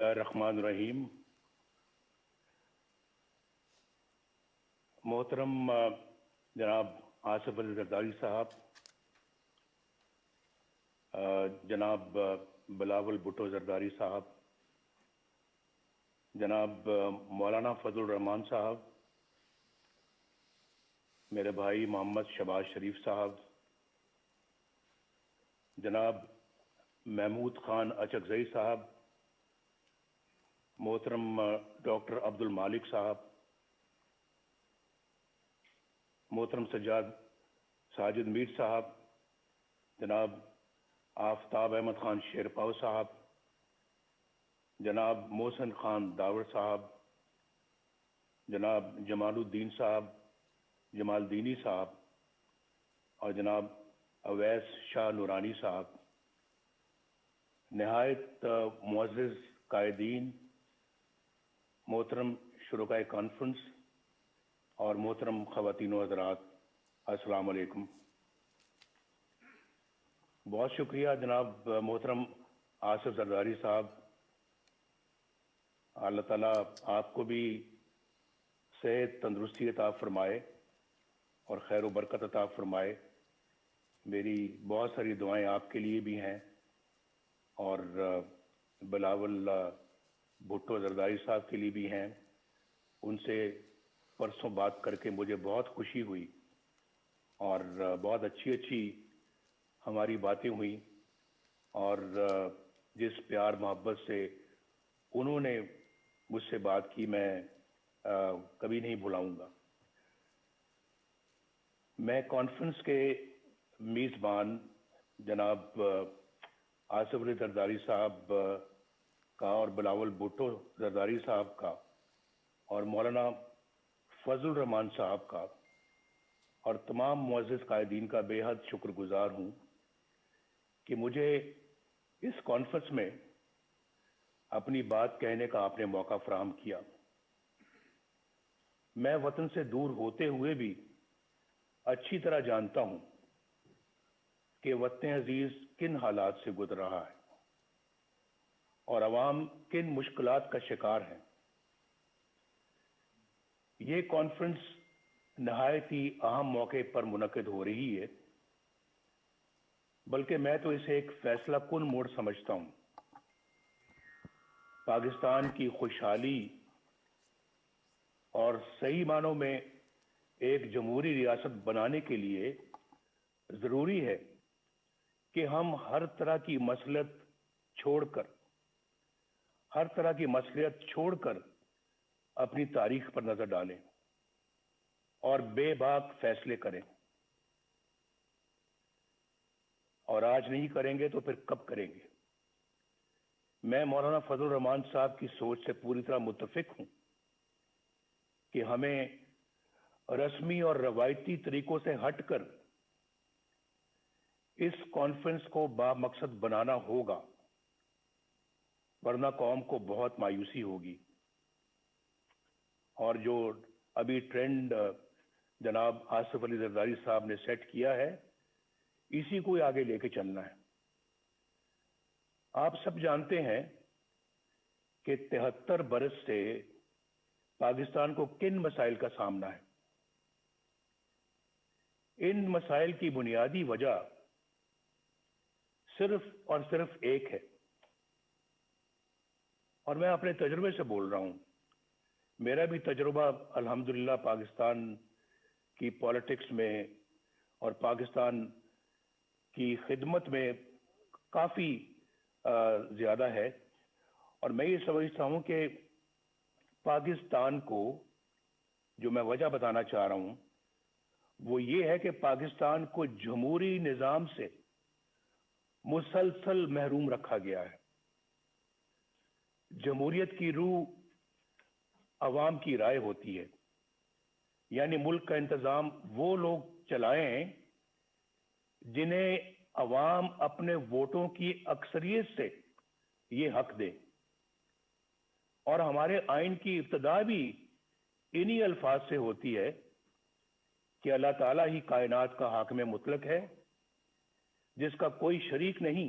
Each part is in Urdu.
الرحمن الرحیم. محترم جناب آصف علی زرداری صاحب، جناب بلاول بھٹو زرداری صاحب، جناب مولانا فضل الرحمان صاحب، میرے بھائی محمد شہباز شریف صاحب، جناب محمود خان اچکزئی صاحب، محترم ڈاکٹر عبد المالک صاحب، محترم ساجد میر صاحب، جناب آفتاب احمد خان شیرپاؤ صاحب، جناب محسن خان داور صاحب، جناب جمال الدین صاحب، جمال دینی صاحب، اور جناب اویس شاہ نورانی صاحب، نہایت معزز قائدین، محترم شرکائے کانفرنس اور محترم خواتین و حضرات، السلام علیکم. بہت شکریہ جناب محترم آصف زرداری صاحب. اللہ تعالیٰ آپ کو بھی صحت تندرستی عطا فرمائے اور خیر و برکت عطا فرمائے. میری بہت ساری دعائیں آپ کے لیے بھی ہیں اور بلاول بھٹو زرداری صاحب کے لیے بھی ہیں. ان سے پرسوں بات کر کے مجھے بہت خوشی ہوئی اور بہت اچھی ہماری باتیں ہوئیں، اور جس پیار محبت سے انہوں نے مجھ سے بات کی میں کبھی نہیں بھلاؤں گا. میں کانفرنس کے میزبان جناب آصف علی زرداری صاحب کا اور بلاول بھٹو زرداری صاحب کا اور مولانا فضل الرحمان صاحب کا اور تمام معزز قائدین کا بے حد شکر گزار ہوں کہ مجھے اس کانفرنس میں اپنی بات کہنے کا آپ نے موقع فراہم کیا. میں وطن سے دور ہوتے ہوئے بھی اچھی طرح جانتا ہوں کہ وطن عزیز کن حالات سے گزر رہا ہے اور عوام کن مشکلات کا شکار ہیں. یہ کانفرنس نہایت ہی اہم موقع پر منعقد ہو رہی ہے، بلکہ میں تو اسے ایک فیصلہ کن موڑ سمجھتا ہوں. پاکستان کی خوشحالی اور صحیح معنوں میں ایک جمہوری ریاست بنانے کے لیے ضروری ہے کہ ہم ہر طرح کی مصلحت چھوڑ کر اپنی تاریخ پر نظر ڈالیں اور بے باک فیصلے کریں. اور آج نہیں کریں گے تو پھر کب کریں گے؟ میں مولانا فضل الرحمان صاحب کی سوچ سے پوری طرح متفق ہوں کہ ہمیں رسمی اور روایتی طریقوں سے ہٹ کر اس کانفرنس کو با مقصد بنانا ہوگا، ورنہ قوم کو بہت مایوسی ہوگی. اور جو ابھی ٹرینڈ جناب آصف علی زرداری صاحب نے سیٹ کیا ہے، اسی کو آگے لے کے چلنا ہے. آپ سب جانتے ہیں کہ 73 برس سے پاکستان کو کن مسائل کا سامنا ہے. ان مسائل کی بنیادی وجہ صرف اور صرف ایک ہے، اور میں اپنے تجربے سے بول رہا ہوں. میرا بھی تجربہ الحمدللہ پاکستان کی پالیٹکس میں اور پاکستان کی خدمت میں کافی زیادہ ہے، اور میں یہ سمجھتا ہوں کہ پاکستان کو جو میں وجہ بتانا چاہ رہا ہوں وہ یہ ہے کہ پاکستان کو جمہوری نظام سے مسلسل محروم رکھا گیا ہے. جمہوریت کی روح عوام کی رائے ہوتی ہے، یعنی ملک کا انتظام وہ لوگ چلائیں جنہیں عوام اپنے ووٹوں کی اکثریت سے یہ حق دے. اور ہمارے آئین کی ابتدا بھی انہی الفاظ سے ہوتی ہے کہ اللہ تعالیٰ ہی کائنات کا حاکم مطلق ہے جس کا کوئی شریک نہیں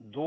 2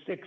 6,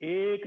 1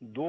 2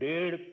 1.5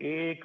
1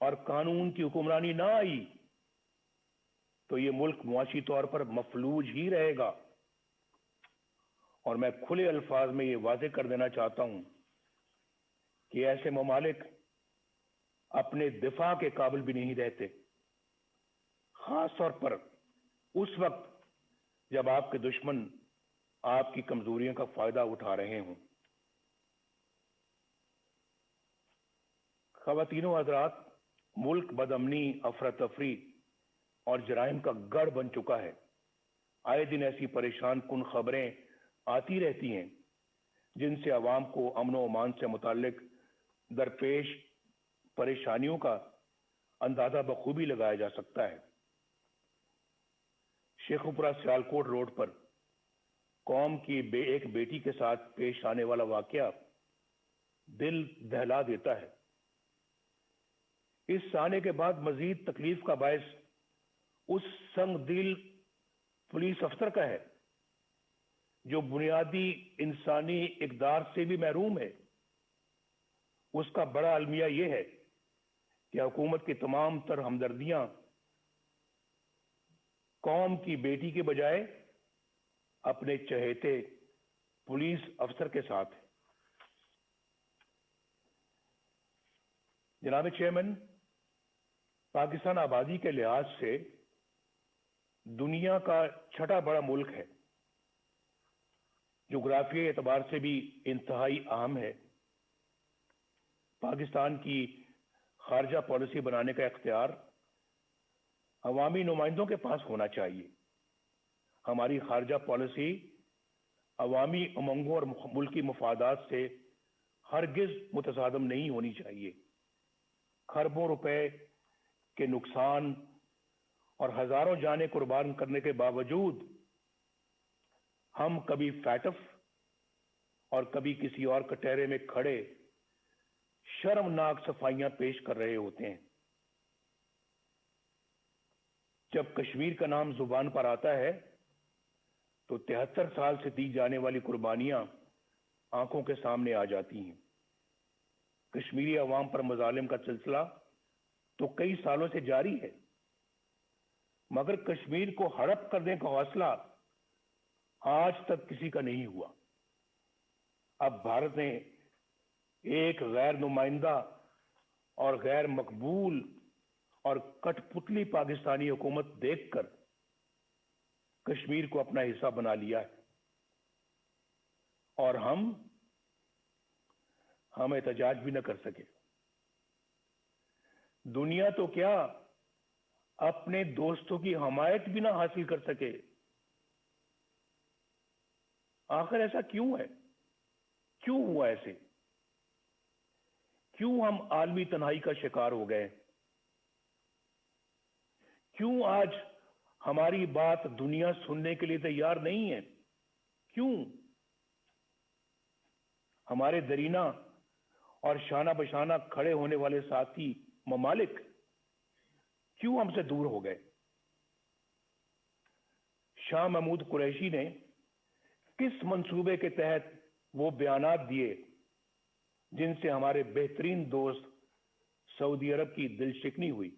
اور قانون کی حکمرانی نہ آئی تو یہ ملک معاشی طور پر مفلوج ہی رہے گا. اور میں کھلے الفاظ میں یہ واضح کر دینا چاہتا ہوں کہ ایسے ممالک اپنے دفاع کے قابل بھی نہیں رہتے، خاص طور پر اس وقت جب آپ کے دشمن آپ کی کمزوریوں کا فائدہ اٹھا رہے ہوں. خواتین و حضرات، ملک بدامنی، افراتفری اور جرائم کا گڑھ بن چکا ہے. آئے دن ایسی پریشان کن خبریں آتی رہتی ہیں جن سے عوام کو امن و امان سے متعلق درپیش پریشانیوں کا اندازہ بخوبی لگایا جا سکتا ہے. شیخوپورہ سیالکوٹ روڈ پر قوم کی ایک بیٹی کے ساتھ پیش آنے والا واقعہ دل دہلا دیتا ہے. اس آنے کے بعد مزید تکلیف کا باعث اس سنگ دل پولیس افسر کا ہے جو بنیادی انسانی اقدار سے بھی محروم ہے. اس کا بڑا المیہ یہ ہے کہ حکومت کی تمام تر ہمدردیاں قوم کی بیٹی کے بجائے اپنے چہیتے پولیس افسر کے ساتھ ہے. جناب چیئرمین، پاکستان آبادی کے لحاظ سے دنیا کا چھٹا بڑا ملک ہے، جغرافیائی اعتبار سے بھی انتہائی اہم ہے. پاکستان کی خارجہ پالیسی بنانے کا اختیار عوامی نمائندوں کے پاس ہونا چاہیے. ہماری خارجہ پالیسی عوامی امنگوں اور ملکی مفادات سے ہرگز متصادم نہیں ہونی چاہیے. کھربوں روپے کے نقصان اور ہزاروں جانیں قربان کرنے کے باوجود ہم کبھی فیٹف اور کبھی کسی اور کٹہرے میں کھڑے شرمناک صفائیاں پیش کر رہے ہوتے ہیں. جب کشمیر کا نام زبان پر آتا ہے تو 73 سال سے دی جانے والی قربانیاں آنکھوں کے سامنے آ جاتی ہیں. کشمیری عوام پر مظالم کا سلسلہ تو کئی سالوں سے جاری ہے، مگر کشمیر کو ہڑپ کرنے کا حوصلہ آج تک کسی کا نہیں ہوا. اب بھارت نے ایک غیر نمائندہ اور غیر مقبول اور کٹ پتلی پاکستانی حکومت دیکھ کر کشمیر کو اپنا حصہ بنا لیا ہے، اور ہم احتجاج بھی نہ کر سکے. دنیا تو کیا اپنے دوستوں کی حمایت بھی نہ حاصل کر سکے. آخر ایسا کیوں ہے؟ کیوں ہوا ایسے؟ کیوں ہم عالمی تنہائی کا شکار ہو گئے؟ کیوں آج ہماری بات دنیا سننے کے لیے تیار نہیں ہے؟ کیوں ہمارے درینہ اور شانہ بشانہ کھڑے ہونے والے ساتھی ممالک کیوں ہم سے دور ہو گئے؟ شاہ محمود قریشی نے کس منصوبے کے تحت وہ بیانات دیے جن سے ہمارے بہترین دوست سعودی عرب کی دل شکنی ہوئی؟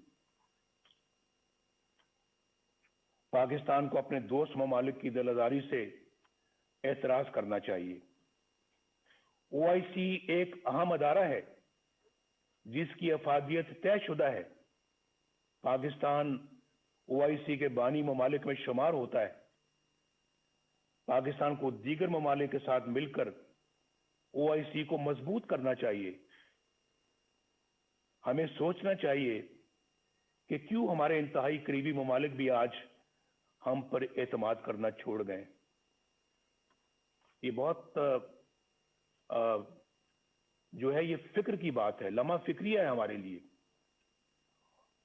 پاکستان کو اپنے دوست ممالک کی دل آزاری سے اعتراض کرنا چاہیے. OIC ایک اہم ادارہ ہے جس کی افادیت طے شدہ ہے. پاکستان OIC کے بانی ممالک میں شمار ہوتا ہے. پاکستان کو دیگر ممالک کے ساتھ مل کر OIC کو مضبوط کرنا چاہیے. ہمیں سوچنا چاہیے کہ کیوں ہمارے انتہائی قریبی ممالک بھی آج ہم پر اعتماد کرنا چھوڑ گئے. یہ بہت جو ہے یہ فکر کی بات ہے، لمحہ فکریہ ہے ہمارے لیے.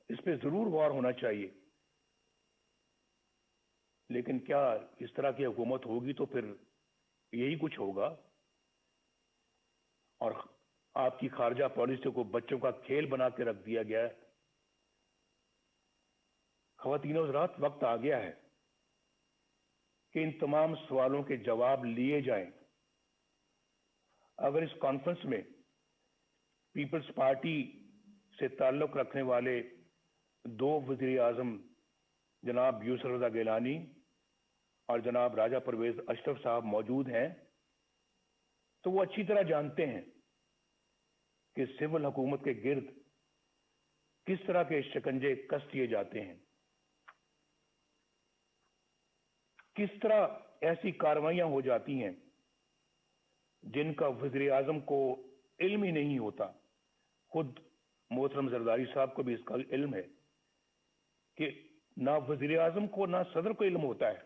اس پہ ضرور غور ہونا چاہیے. لیکن کیا اس طرح کی حکومت ہوگی تو پھر یہی کچھ ہوگا، اور آپ کی خارجہ پالیسی کو بچوں کا کھیل بنا کے رکھ دیا گیا ہے. خواتین و حضرات، وقت آ گیا ہے کہ ان تمام سوالوں کے جواب لیے جائیں. اگر اس کانفرنس میں پیپلز پارٹی سے تعلق رکھنے والے دو وزیر اعظم جناب یوسف رضا گیلانی اور جناب راجہ پرویز اشرف صاحب موجود ہیں تو وہ اچھی طرح جانتے ہیں کہ سول حکومت کے گرد کس طرح کے شکنجے کس دیے جاتے ہیں، کس طرح ایسی کارروائیاں ہو جاتی ہیں جن کا وزیر اعظم کو علم ہی نہیں ہوتا۔ خود محترم زرداری صاحب کو بھی اس کا علم ہے کہ نہ وزیر اعظم کو نہ صدر کو علم ہوتا ہے،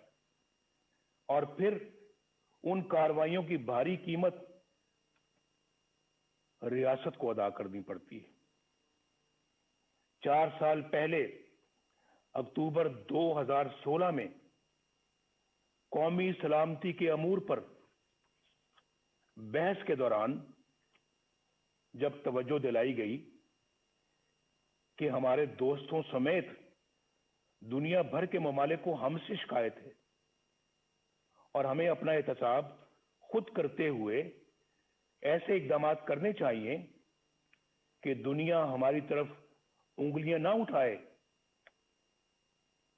اور پھر ان کارروائیوں کی بھاری قیمت ریاست کو ادا کرنی پڑتی ہے۔ 4 سال پہلے اکتوبر 2016 میں قومی سلامتی کے امور پر بحث کے دوران جب توجہ دلائی گئی کہ ہمارے دوستوں سمیت دنیا بھر کے ممالک کو ہم سے شکایت ہے اور ہمیں اپنا احتساب خود کرتے ہوئے ایسے اقدامات کرنے چاہیے کہ دنیا ہماری طرف انگلیاں نہ اٹھائے،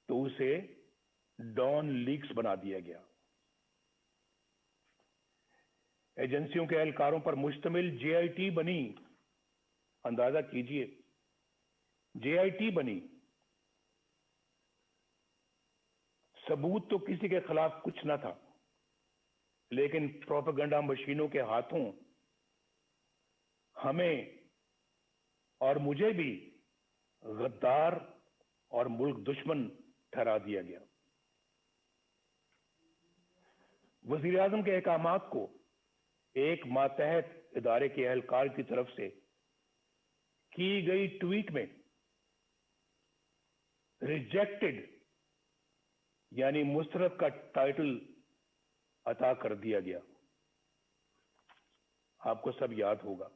تو اسے ڈان لیکس بنا دیا گیا۔ ایجنسیوں کے اہلکاروں پر مشتمل جے آئی ٹی بنی، اندازہ کیجئے، جے آئی ٹی بنی۔ ثبوت تو کسی کے خلاف کچھ نہ تھا، لیکن پروپیگنڈا مشینوں کے ہاتھوں ہمیں اور مجھے بھی غدار اور ملک دشمن ٹھہرا دیا گیا۔ وزیر اعظم کے احکامات کو ایک ماتحت ادارے کے اہلکار کی طرف سے کی گئی ٹویٹ میں ریجیکٹڈ یعنی مسترد کا ٹائٹل عطا کر دیا گیا۔ آپ کو سب یاد ہوگا،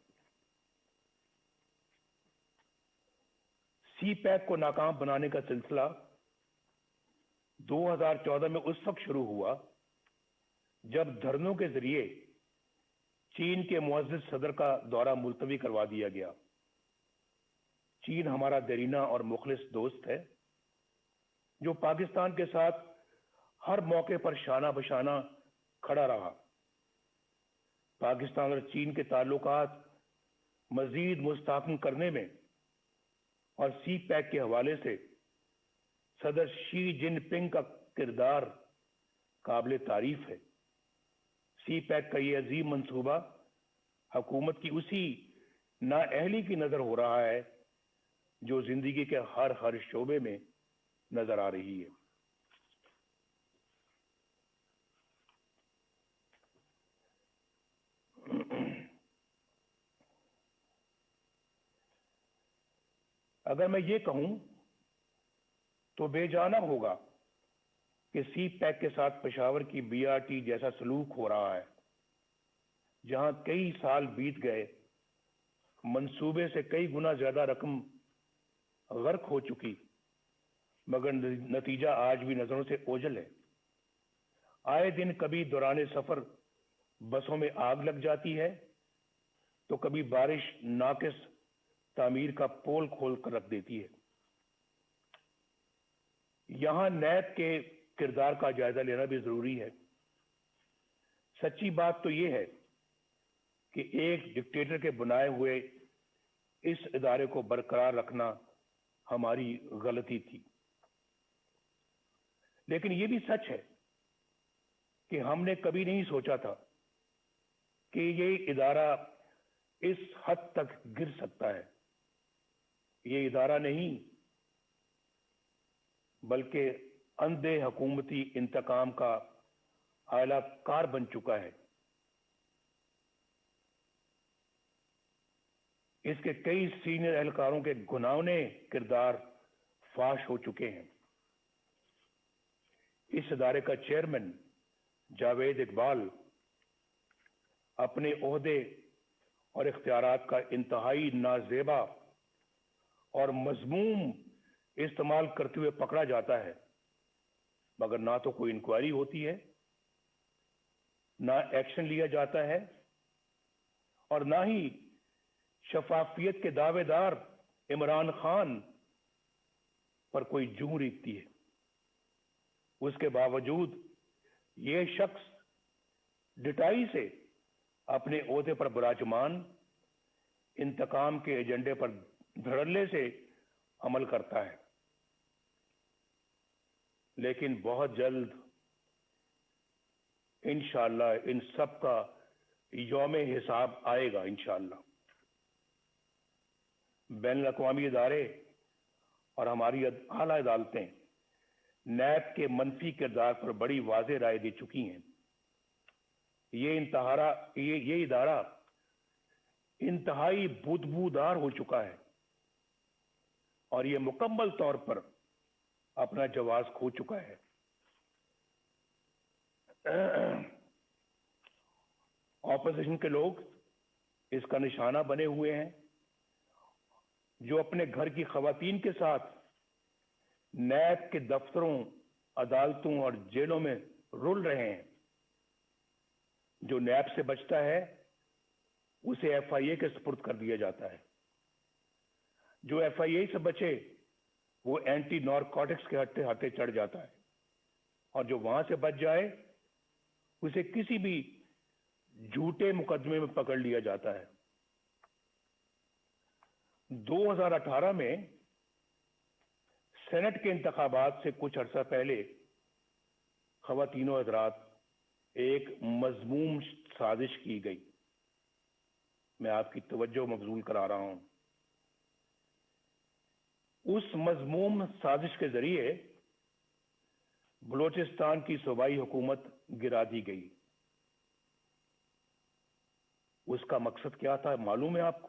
سی پیک کو ناکام بنانے کا سلسلہ 2014 میں اس وقت شروع ہوا جب دھرنوں کے ذریعے چین کے معزز صدر کا دورہ ملتوی کروا دیا گیا۔ چین ہمارا دیرینہ اور مخلص دوست ہے جو پاکستان کے ساتھ ہر موقع پر شانہ بشانہ کھڑا رہا۔ پاکستان اور چین کے تعلقات مزید مستحکم کرنے میں اور سی پیک کے حوالے سے صدر شی جن پنگ کا کردار قابل تعریف ہے۔ سی پیک کا یہ عظیم منصوبہ حکومت کی اسی نااہلی کی نظر ہو رہا ہے جو زندگی کے ہر شعبے میں نظر آ رہی ہے۔ اگر میں یہ کہوں تو بے جانا ہوگا کہ سی پیک کے ساتھ پشاور کی بی آر ٹی جیسا سلوک ہو رہا ہے، جہاں کئی سال بیت گئے، منصوبے سے کئی گنا زیادہ رقم غرق ہو چکی، مگر نتیجہ آج بھی نظروں سے اوجھل ہے۔ آئے دن کبھی دوران سفر بسوں میں آگ لگ جاتی ہے تو کبھی بارش ناقص تعمیر کا پول کھول کر رکھ دیتی ہے۔ یہاں نیب کے کردار کا جائزہ لینا بھی ضروری ہے۔ سچی بات تو یہ ہے کہ ایک ڈکٹیٹر کے بنائے ہوئے اس ادارے کو برقرار رکھنا ہماری غلطی تھی، لیکن یہ بھی سچ ہے کہ ہم نے کبھی نہیں سوچا تھا کہ یہ ادارہ اس حد تک گر سکتا ہے۔ یہ ادارہ نہیں بلکہ اندھے حکومتی انتقام کا اعلی کار بن چکا ہے۔ اس کے کئی سینئر اہلکاروں کے گھناؤنے کردار فاش ہو چکے ہیں۔ اس ادارے کا چیئرمین جاوید اقبال اپنے عہدے اور اختیارات کا انتہائی نازیبا اور مذموم استعمال کرتے ہوئے پکڑا جاتا ہے، مگر نہ تو کوئی انکوائری ہوتی ہے، نہ ایکشن لیا جاتا ہے، اور نہ ہی شفافیت کے دعوے دار عمران خان پر کوئی جوں ریکتی ہے، اس کے باوجود یہ شخص ڈٹائی سے اپنے عہدے پر براجمان انتقام کے ایجنڈے پر دھڑلے سے عمل کرتا ہے، لیکن بہت جلد انشاءاللہ ان سب کا یوم حساب آئے گا انشاءاللہ۔ بین الاقوامی ادارے اور ہماری اعلیٰ عدالتیں نیب کے منفی کردار پر بڑی واضح رائے دے چکی ہیں۔ یہ ادارہ انتہائی بدبودار ہو چکا ہے اور یہ مکمل طور پر اپنا جواز کھو چکا ہے۔ اپوزیشن کے لوگ اس کا نشانہ بنے ہوئے ہیں، جو اپنے گھر کی خواتین کے ساتھ نیب کے دفتروں، عدالتوں اور جیلوں میں رول رہے ہیں۔ جو نیب سے بچتا ہے اسے ایف آئی اے کے سپرد کر دیا جاتا ہے، جو ایف آئی اے سے بچے وہ اینٹی نارکوٹکس کے ہاتھے چڑھ جاتا ہے، اور جو وہاں سے بچ جائے اسے کسی بھی جھوٹے مقدمے میں پکڑ لیا جاتا ہے۔ 2018 میں سینٹ کے انتخابات سے کچھ عرصہ پہلے خواتین و حضرات ایک مذموم سازش کی گئی، میں آپ کی توجہ مبذول کرا رہا ہوں۔ اس مذموم سازش کے ذریعے بلوچستان کی صوبائی حکومت گرا دی گئی۔ اس کا مقصد کیا تھا معلوم ہے آپ کو؟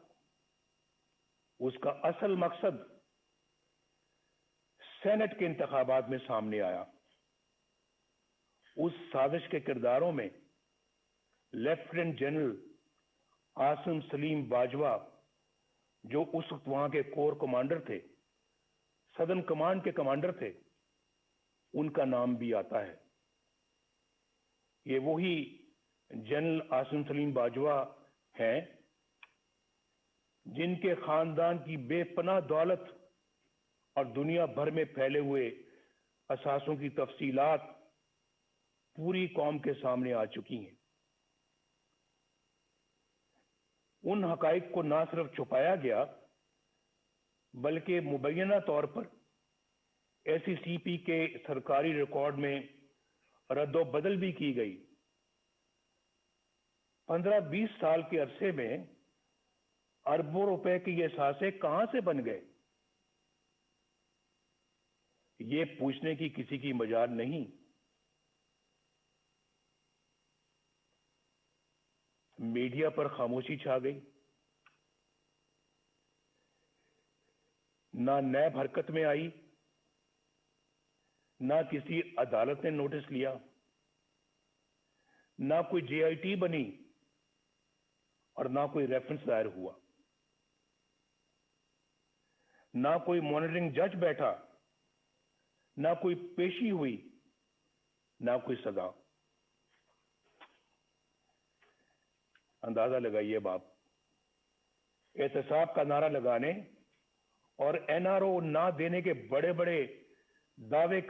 اس کا اصل مقصد سینٹ کے انتخابات میں سامنے آیا۔ اس سازش کے کرداروں میں لیفٹیننٹ جنرل عاصم سلیم باجوہ، جو اس وقت وہاں کے کور کمانڈر تھے، سدرن کمانڈ کے کمانڈر تھے، ان کا نام بھی آتا ہے۔ یہ وہی جنرل عاصم سلیم باجوہ ہیں جن کے خاندان کی بے پناہ دولت اور دنیا بھر میں پھیلے ہوئے اثاثوں کی تفصیلات پوری قوم کے سامنے آ چکی ہیں۔ ان حقائق کو نہ صرف چھپایا گیا بلکہ مبینہ طور پر ایس ای سی پی کے سرکاری ریکارڈ میں رد و بدل بھی کی گئی۔ 15-20 سال کے عرصے میں اربوں روپے کے یہ اثاثے کہاں سے بن گئے، یہ پوچھنے کی کسی کی مجال نہیں۔ میڈیا پر خاموشی چھا گئی، نہ نیب حرکت میں آئی، نہ کسی عدالت نے نوٹس لیا، نہ کوئی جے آئی ٹی بنی اور نہ کوئی ریفرنس دائر ہوا، نہ کوئی مانیٹرنگ جج بیٹھا، نہ کوئی پیشی ہوئی، نہ کوئی سزا۔ اندازہ لگائیے باپ، احتساب کا نعرہ لگانے اور این آر او نہ دینے کے بڑے بڑے دعوے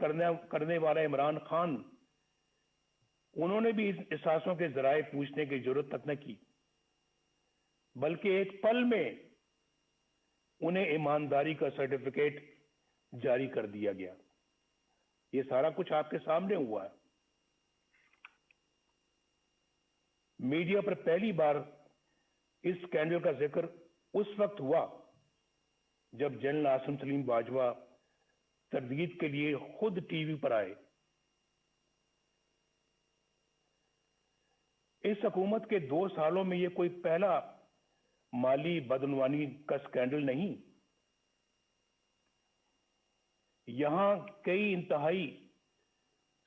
کرنے والا عمران خان، انہوں نے بھی اثاثوں کے ذرائع پوچھنے کی ضرورت تک نہ کی، بلکہ ایک پل میں انہیں ایمانداری کا سرٹیفکیٹ جاری کر دیا گیا۔ یہ سارا کچھ آپ کے سامنے ہوا ہے۔ میڈیا پر پہلی بار اس سکینڈل کا ذکر اس وقت ہوا جب جنرل عاصم سلیم باجوہ تردید کے لیے خود ٹی وی پر آئے۔ اس حکومت کے 2 سالوں میں یہ کوئی پہلا مالی بدعنوانی کا سکینڈل نہیں۔ یہاں کئی انتہائی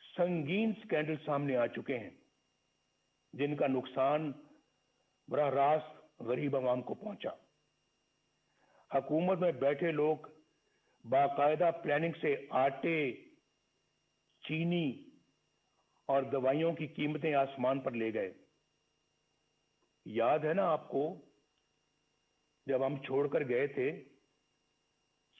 سنگین سکینڈل سامنے آ چکے ہیں جن کا نقصان براہ راست غریب عوام کو پہنچا۔ حکومت میں بیٹھے لوگ باقاعدہ پلاننگ سے آٹے، چینی اور دوائیوں کی قیمتیں آسمان پر لے گئے۔ یاد ہے نا آپ کو، جب ہم چھوڑ کر گئے تھے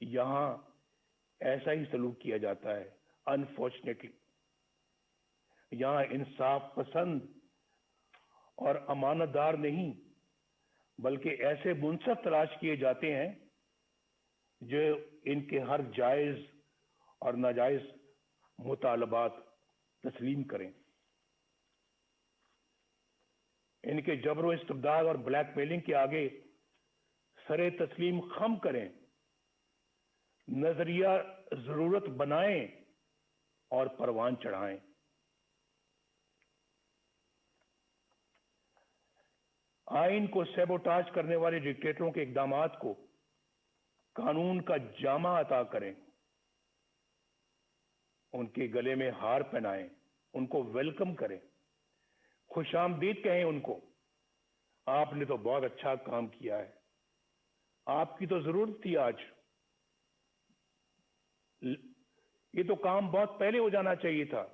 یہاں ایسا ہی سلوک کیا جاتا ہے. انفارچونیٹلی یہاں انصاف پسند اور امانت دار نہیں بلکہ ایسے منصف تلاش کیے جاتے ہیں جو ان کے ہر جائز اور ناجائز مطالبات تسلیم کریں، ان کے جبر و استبداد اور بلیک میلنگ کے آگے سر تسلیم خم کریں، نظریہ ضرورت بنائیں اور پروان چڑھائیں. آئین کو سیبوٹاج کرنے والے ڈکٹیٹروں کے اقدامات کو قانون کا جامہ عطا کریں، ان کے گلے میں ہار پہنائیں، ان کو ویلکم کریں، خوش آمدید کہیں ان کو. آپ نے تو بہت اچھا کام کیا ہے، آپ کی تو ضرورت تھی آج، یہ تو کام بہت پہلے ہو جانا چاہیے تھا،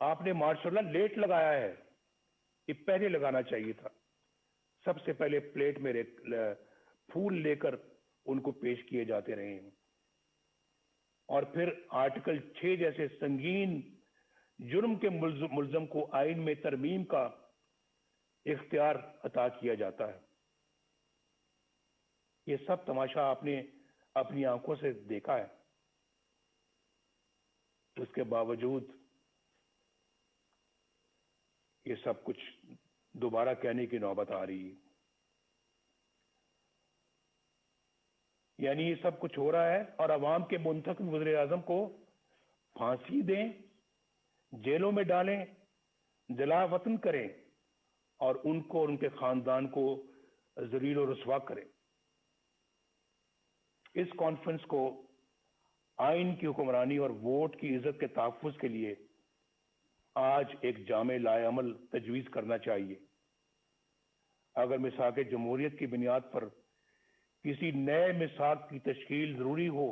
آپ نے ماشاء اللہ لیٹ لگایا ہے، یہ پہلے لگانا چاہیے تھا. سب سے پہلے پلیٹ میں پھول لے کر ان کو پیش کیے جاتے رہے ہیں، اور پھر آرٹیکل 6 جیسے سنگین جرم کے ملزم کو آئین میں ترمیم کا اختیار عطا کیا جاتا ہے. یہ سب تماشا آپ نے اپنی آنکھوں سے دیکھا ہے. اس کے باوجود یہ سب کچھ دوبارہ کہنے کی نوبت آ رہی ہے. یعنی یہ سب کچھ ہو رہا ہے اور عوام کے منتخب وزیر اعظم کو پھانسی دیں، جیلوں میں ڈالیں، جلا وطن کریں اور ان کو اور ان کے خاندان کو ذلیل و رسوا کریں. اس کانفرنس کو آئین کی حکمرانی اور ووٹ کی عزت کے تحفظ کے لیے آج ایک جامع لائے عمل تجویز کرنا چاہیے. اگر میثاق جمہوریت کی بنیاد پر کسی نئے میثاق کی تشکیل ضروری ہو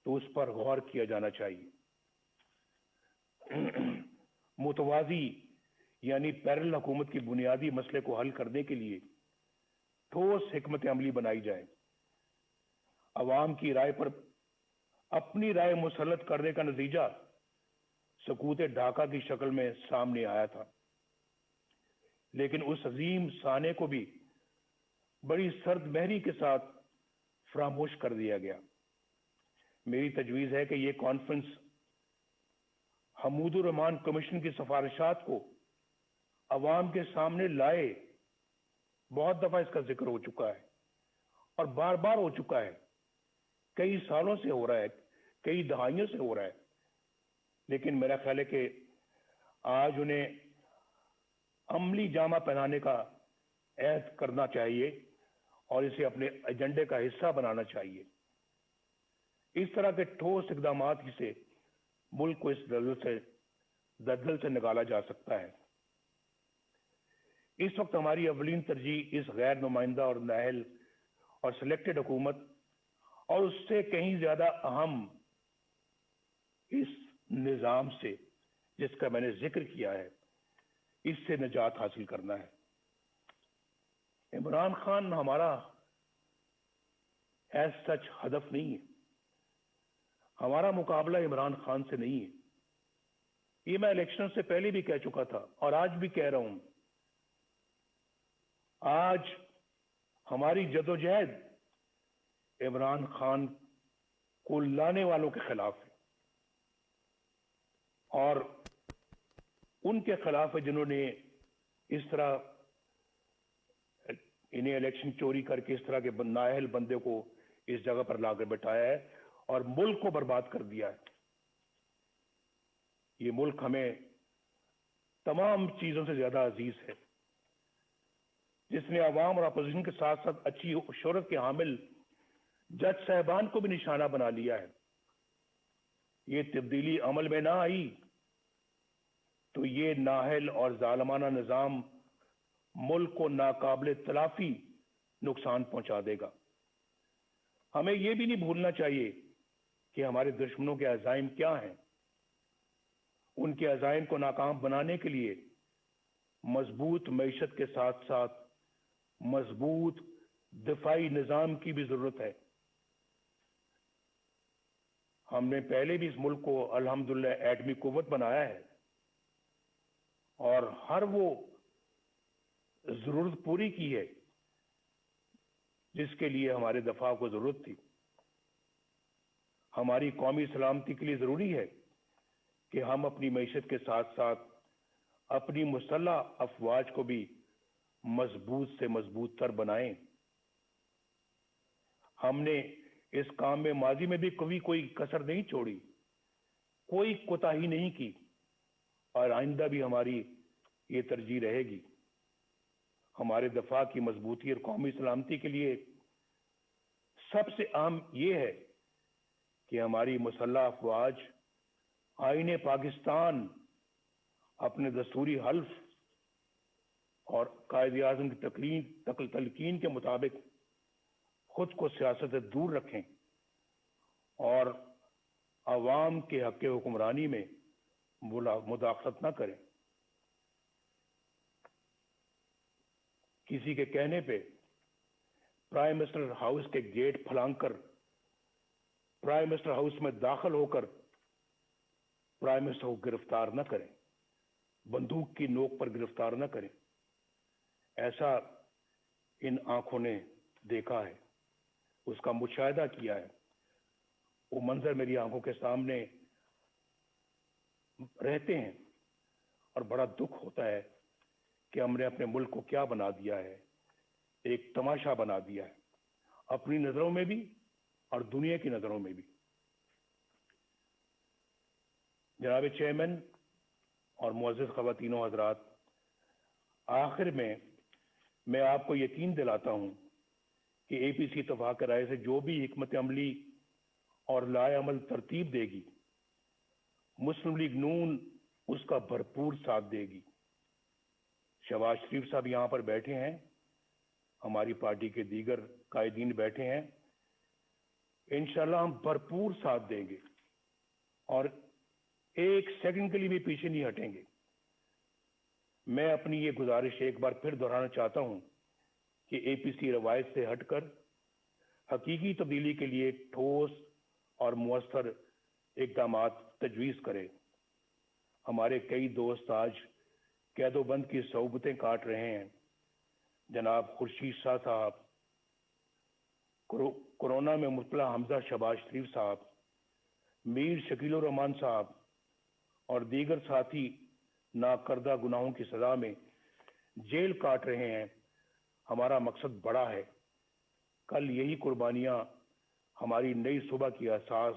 تو اس پر غور کیا جانا چاہیے. متوازی یعنی پیرل حکومت کی بنیادی مسئلے کو حل کرنے کے لیے ٹھوس حکمت عملی بنائی جائے. عوام کی رائے پر اپنی رائے مسلط کرنے کا نتیجہ سکوت ڈھاکہ کی شکل میں سامنے آیا تھا، لیکن اس عظیم سانے کو بھی بڑی سرد مہری کے ساتھ فراموش کر دیا گیا. میری تجویز ہے کہ یہ کانفرنس حمود الرحمان کمیشن کی سفارشات کو عوام کے سامنے لائے. بہت دفعہ اس کا ذکر ہو چکا ہے اور بار بار ہو چکا ہے، کئی سالوں سے ہو رہا ہے، کئی دہائیوں سے ہو رہا ہے، لیکن میرا خیال ہے کہ آج انہیں عملی جامہ پہنانے کا عہد کرنا چاہیے اور اسے اپنے ایجنڈے کا حصہ بنانا چاہیے. اس طرح کے ٹھوس اقدامات ہی سے ملک کو اس دلدل سے نکالا جا سکتا ہے. اس وقت ہماری اولین ترجیح اس غیر نمائندہ اور نااہل اور سلیکٹڈ حکومت اور اس سے کہیں زیادہ اہم اس نظام سے جس کا میں نے ذکر کیا ہے، اس سے نجات حاصل کرنا ہے. عمران خان ہمارا ایز سچ ہدف نہیں ہے، ہمارا مقابلہ عمران خان سے نہیں ہے. یہ میں الیکشن سے پہلے بھی کہہ چکا تھا اور آج بھی کہہ رہا ہوں. آج ہماری جدوجہد عمران خان کو لانے والوں کے خلاف ہے اور ان کے خلاف ہے جنہوں نے اس طرح انہیں الیکشن چوری کر کے اس طرح کے نااہل بندے کو اس جگہ پر لا کر بٹھایا ہے اور ملک کو برباد کر دیا ہے. یہ ملک ہمیں تمام چیزوں سے زیادہ عزیز ہے، جس نے عوام اور اپوزیشن کے ساتھ ساتھ اچھی شہرت کے حامل جج صاحبان کو بھی نشانہ بنا لیا ہے. یہ تبدیلی عمل میں نہ آئی تو یہ نااہل اور ظالمانہ نظام ملک کو ناقابل تلافی نقصان پہنچا دے گا. ہمیں یہ بھی نہیں بھولنا چاہیے کہ ہمارے دشمنوں کے عزائم کیا ہیں. ان کے عزائم کو ناکام بنانے کے لیے مضبوط معیشت کے ساتھ ساتھ مضبوط دفاعی نظام کی بھی ضرورت ہے. ہم نے پہلے بھی اس ملک کو الحمدللہ ایٹمی قوت بنایا ہے اور ہر وہ ضرورت پوری کی ہے جس کے لیے ہمارے دفاع کو ضرورت تھی. ہماری قومی سلامتی کے لیے ضروری ہے کہ ہم اپنی معیشت کے ساتھ ساتھ اپنی مسلح افواج کو بھی مضبوط سے مضبوط تر بنائیں. ہم نے اس کام میں ماضی میں بھی کبھی کوئی کسر نہیں چھوڑی, کوئی کوتاہی نہیں کی, اور آئندہ بھی ہماری یہ ترجیح رہے گی. ہمارے دفاع کی مضبوطی اور قومی سلامتی کے لیے سب سے اہم یہ ہے کہ ہماری مسلح افواج آئین پاکستان اپنے دستوری حلف اور قائد اعظم کی تلقین کے مطابق خود کو سیاست سے دور رکھیں اور عوام کے حق حکمرانی میں مداخلت نہ کریں. کسی کے کہنے پہ پرائم منسٹر ہاؤس کے گیٹ پھلانگ کر پرائم منسٹر ہاؤس میں داخل ہو کر پرائم منسٹر کو گرفتار نہ کریں, بندوق کی نوک پر گرفتار نہ کریں. ایسا ان آنکھوں نے دیکھا ہے, اس کا مشاہدہ کیا ہے. وہ منظر میری آنکھوں کے سامنے رہتے ہیں اور بڑا دکھ ہوتا ہے کہ ہم نے اپنے ملک کو کیا بنا دیا ہے, ایک تماشا بنا دیا ہے, اپنی نظروں میں بھی اور دنیا کی نظروں میں بھی. جناب چیئرمین اور معزز خواتین و حضرات, آخر میں آپ کو یقین دلاتا ہوں کہ اے پی سی اتفاق رائے سے جو بھی حکمت عملی اور لائے عمل ترتیب دے گی, مسلم لیگ نون اس کا بھرپور ساتھ دے گی. شہباز شریف صاحب یہاں پر بیٹھے ہیں, ہماری پارٹی کے دیگر قائدین بیٹھے ہیں, انشاءاللہ ہم بھرپور ساتھ دیں گے اور ایک سیکنڈ کے لیے بھی پیچھے نہیں ہٹیں گے. میں اپنی یہ گزارش ایک بار پھر دہرانا چاہتا ہوں کہ اے پی سی روایت سے ہٹ کر حقیقی تبدیلی کے لیے ٹھوس اور مؤثر اقدامات تجویز کرے. ہمارے کئی دوست آج قید و بند کی صعوبتیں کاٹ رہے ہیں. جناب خورشید شاہ صاحب, کورونا میں مبتلا حمزہ شہباز شریف صاحب, میر شکیل الرحمان صاحب اور دیگر ساتھی ناکردہ گناہوں کی سزا میں جیل کاٹ رہے ہیں. ہمارا مقصد بڑا ہے. کل یہی قربانیاں ہماری نئی صبح کی اساس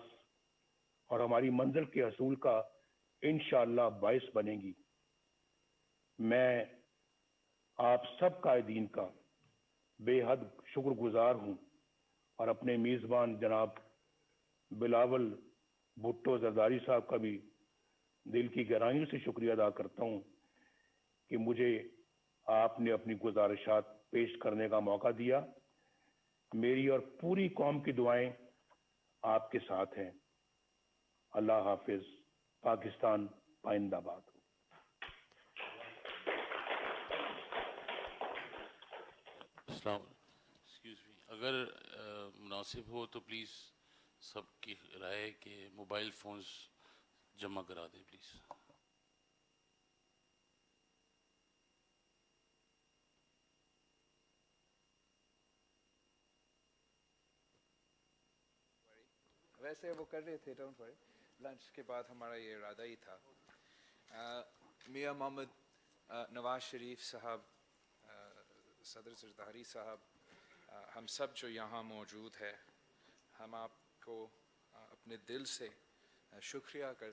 اور ہماری منزل کے حصول کا انشاءاللہ باعث بنے گی. میں آپ سب قائدین کا بے حد شکر گزار ہوں اور اپنے میزبان جناب بلاول بھٹو زرداری صاحب کا بھی دل کی گہرائیوں سے شکریہ ادا کرتا ہوں کہ مجھے آپ نے اپنی گزارشات پیش کرنے کا موقع دیا. میری اور پوری قوم کی دعائیں آپ کے ساتھ ہیں. اللہ حافظ. پاکستان پائندہ باد. السلام اگر مناسب ہو تو پلیز سب کی رائے کہ موبائل فونز جمع کرا دیں پلیز. ویسے وہ کر رہے تھے, ڈونٹ وری. لنچ کے بعد ہمارا یہ ارادہ ہی تھا. میاں محمد نواز شریف صاحب, صدر زرداری صاحب, ہم سب جو یہاں موجود ہے, ہم آپ کو اپنے دل سے شکریہ کرتے